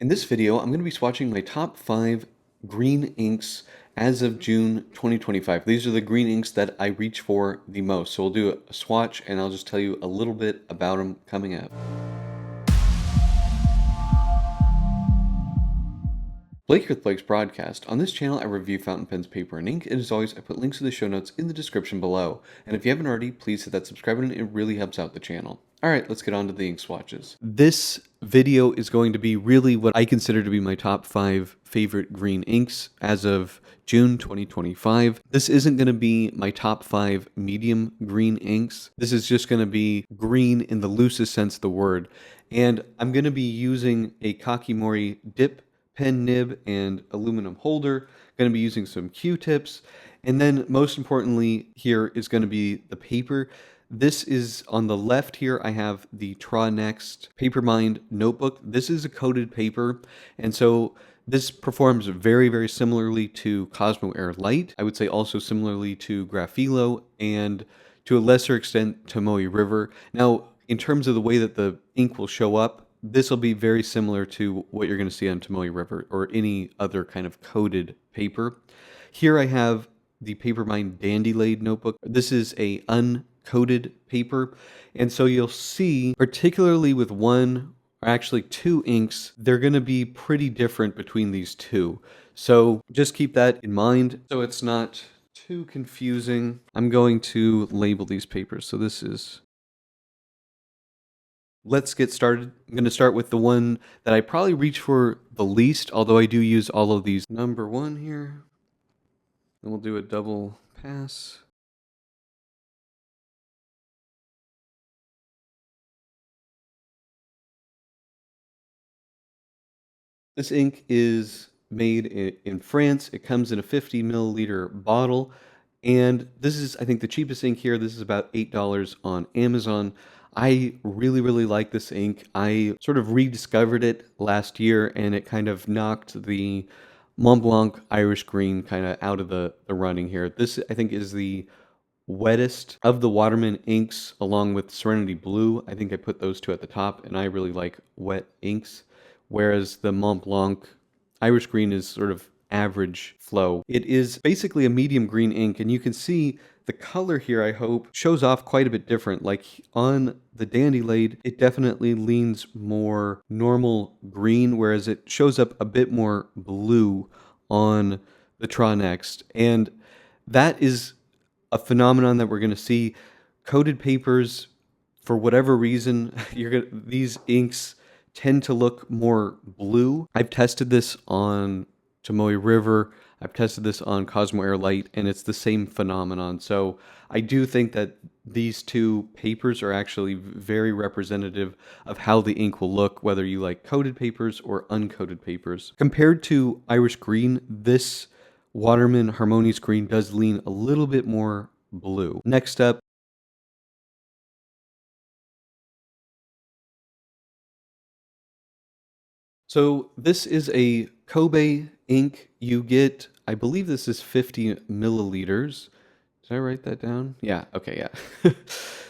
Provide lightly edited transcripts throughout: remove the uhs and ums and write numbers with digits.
In this video, I'm going to be swatching my top 5 green inks as of June 2025. These are the green inks that I reach for the most. So we'll do a swatch and I'll just tell you a little bit about them coming up. Blake with Blake's Broadcast. On this channel, I review fountain pens, paper, and ink, and as always, I put links to the show notes in the description below. And if you haven't already, please hit that subscribe button, it really helps out the channel. Alright, let's get on to the ink swatches. This video is going to be really what I consider to be my top 5 favorite green inks as of June 2025. This isn't going to be my top 5 medium green inks. This is just going to be green in the loosest sense of the word. And I'm going to be using a Kakimori dip pen nib and aluminum holder. Going to be using some Q-tips. And then most importantly here is going to be the paper. This is on the left here. I have the Next Papermind notebook. This is a coated paper. And so this performs very, very similarly to Cosmo Air Light. I would say also similarly to Graphilo and to a lesser extent Tomoe River. Now, in terms of the way that the ink will show up, this will be very similar to what you're going to see on Tomoe River or any other kind of coated paper. Here I have the Papermind Dandelion notebook. This is a uncoated paper, and so you'll see, particularly with one or actually two inks, they're going to be pretty different between these two. So just keep that in mind so it's not too confusing. I'm going to label these papers. So this is... Let's get started. I'm going to start with the one that I probably reach for the least, although I do use all of these. Number 1 here. Then we'll do a double pass. This ink is made in France. It comes in a 50 milliliter bottle. And this is, I think, the cheapest ink here. This is about $8 on Amazon. I really, really like this ink. I sort of rediscovered it last year, and it kind of knocked the Mont Blanc Irish Green kind of out of the running here. This, I think, is the wettest of the Waterman inks, along with Serenity Blue. I think I put those two at the top, and I really like wet inks, whereas the Mont Blanc Irish Green is sort of average flow. It is basically a medium green ink, and you can see the color here, I hope, shows off quite a bit different. Like on the Dandelion, it definitely leans more normal green, whereas it shows up a bit more blue on the Next. And that is a phenomenon that we're going to see. Coated papers, for whatever reason, these inks tend to look more blue. I've tested this on Tomoe River, I've tested this on Cosmo Air Light, and it's the same phenomenon. So I do think that these two papers are actually very representative of how the ink will look, whether you like coated papers or uncoated papers. Compared to Irish Green, this Waterman Harmonious Green does lean a little bit more blue. Next up, so this is a Kobe ink. You get, I believe this is 50 milliliters. Did I write that down? Yeah, okay, yeah.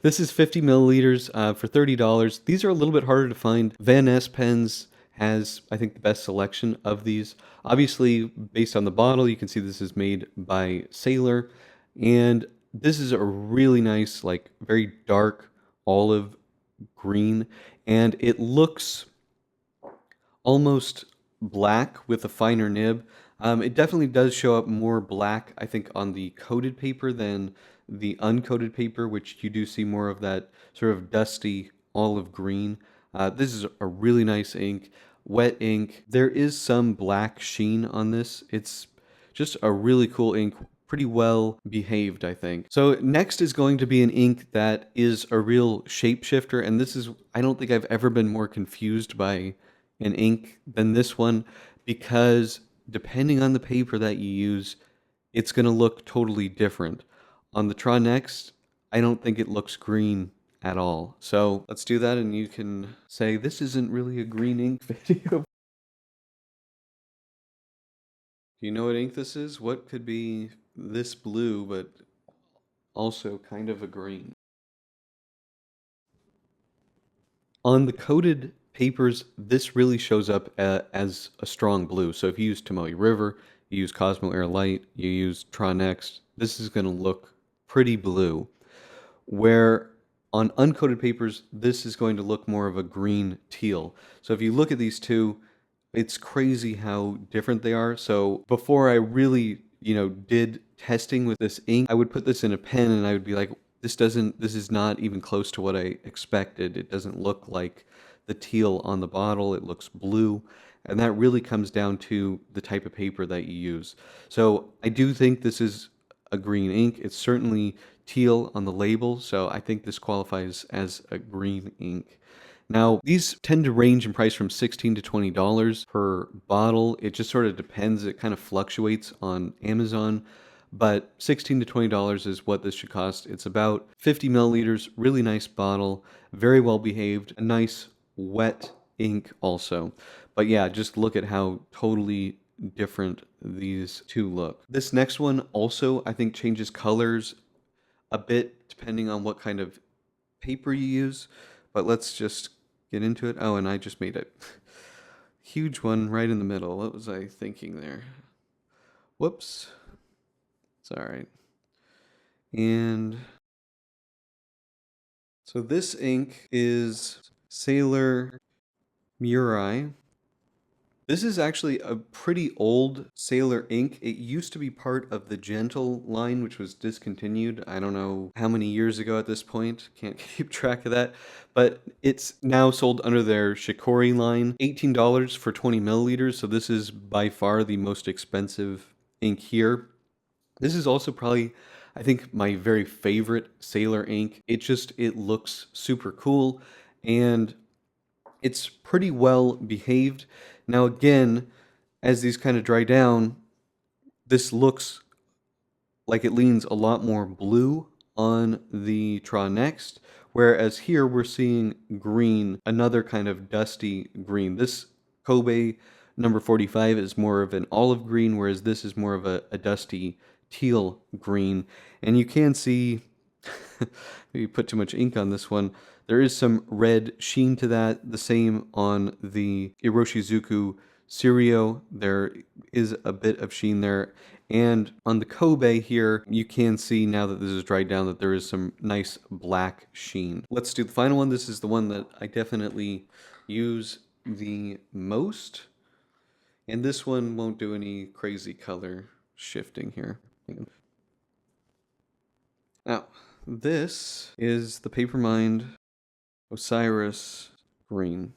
This is 50 milliliters for $30. These are a little bit harder to find. Van Ness Pens has, I think, the best selection of these. Obviously, based on the bottle, you can see this is made by Sailor. And this is a really nice, like, very dark olive green. And it looks almost black with a finer nib. It definitely does show up more black, I think, on the coated paper than the uncoated paper, which you do see more of that sort of dusty olive green. This is a really nice ink, wet ink. There is some black sheen on this. It's just a really cool ink, pretty well behaved, I think. So next is going to be an ink that is a real shapeshifter, and this is, I don't think I've ever been more confused by an ink than this one, because depending on the paper that you use, it's going to look totally different. On the Next, I don't think it looks green at all. So let's do that, and you can say this isn't really a green ink video. Do you know what ink this is? What could be this blue, but also kind of a green? On the coated papers, this really shows up as a strong blue. So if you use Tomoe River, you use Cosmo Air Light, you use Tron Next, this is going to look pretty blue. Where on uncoated papers, this is going to look more of a green teal. So if you look at these two, it's crazy how different they are. So before I really, did testing with this ink, I would put this in a pen and I would be like, this is not even close to what I expected. It doesn't look like the teal on the bottle. It looks blue. And that really comes down to the type of paper that you use. So I do think this is a green ink. It's certainly teal on the label, so I think this qualifies as a green ink. Now, these tend to range in price from $16 to $20 per bottle. It just sort of depends. It kind of fluctuates on Amazon, but $16 to $20 is what this should cost. It's about 50 milliliters, really nice bottle, very well behaved, a nice wet ink also. But yeah, just look at how totally different these two look. This next one also, I think, changes colors a bit depending on what kind of paper you use, but let's just get into it. Oh, and I just made a huge one right in the middle. What was I thinking there? Whoops. It's all right. And so this ink is Sailor Miruai. This is actually a pretty old Sailor ink. It used to be part of the Gentle line, which was discontinued. I don't know how many years ago at this point. Can't keep track of that. But it's now sold under their Shikori line. $18 for 20 milliliters. So this is by far the most expensive ink here. This is also probably, I think, my very favorite Sailor ink. It looks super cool and it's pretty well behaved. Now again, as these kind of dry down, this looks like it leans a lot more blue on the Tron Next, whereas here we're seeing green, another kind of dusty green. This Kobe number 45 is more of an olive green, whereas this is more of a dusty teal green. And you can see, maybe put too much ink on this one, there is some red sheen to that. The same on the Iroshizuku Syo-ro. There is a bit of sheen there. And on the Kobe here, you can see now that this is dried down that there is some nice black sheen. Let's do the final one. This is the one that I definitely use the most. And this one won't do any crazy color shifting here. Now, this is the Papermind Osiris Green.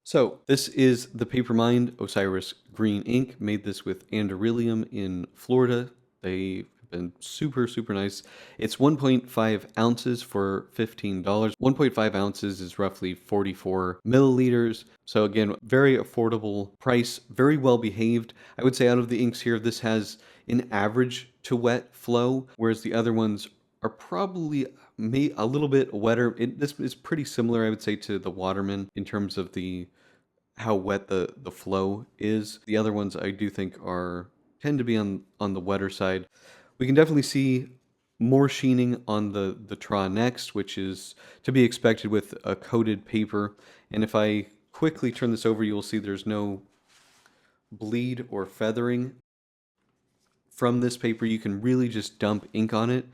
So this is the Papermind Osiris Green ink. Made this with Anderillium in Florida. They have been super, super nice. It's 1.5 ounces for $15. 1.5 ounces is roughly 44 milliliters. So again, very affordable price, very well behaved. I would say out of the inks here, this has an average to wet flow, whereas the other ones are probably a little bit wetter. This is pretty similar, I would say, to the Waterman in terms of how wet the flow is. The other ones I do think tend to be on the wetter side. We can definitely see more sheening on the Tron Next, which is to be expected with a coated paper. And if I quickly turn this over, you'll see there's no bleed or feathering from this paper. You can really just dump ink on it.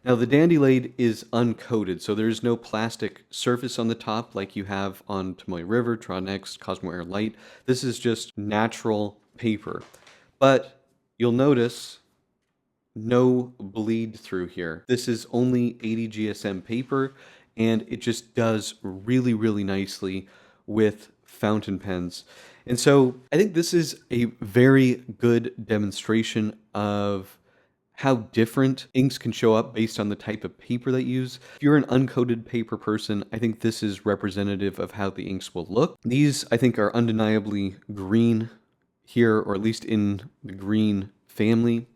Now the Dandelion is uncoated, so there's no plastic surface on the top like you have on Tomoe River, Tron Next, Cosmo Air Light. This is just natural paper. But you'll notice no bleed through here. This is only 80 GSM paper, and it just does really, really nicely with fountain pens. And so I think this is a very good demonstration of how different inks can show up based on the type of paper that you use. If you're an uncoated paper person, I think this is representative of how the inks will look. These, I think, are undeniably green here, or at least in the green family.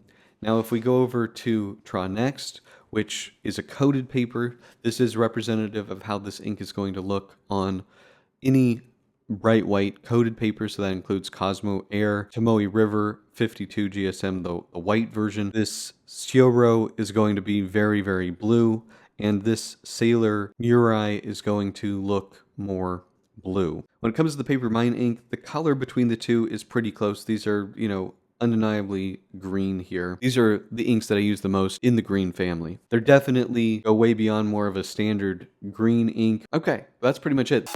Now, if we go over to Tron Next, which is a coated paper, this is representative of how this ink is going to look on any bright white coated paper, so that includes Cosmo Air, Tomoe River, 52 GSM, the white version. This Syo-ro is going to be very, very blue, and this Sailor Miruai is going to look more blue. When it comes to the Paper Mine ink, the color between the two is pretty close. These are, undeniably green here. These are the inks that I use the most in the green family. They're definitely go way beyond more of a standard green ink. Okay, that's pretty much it.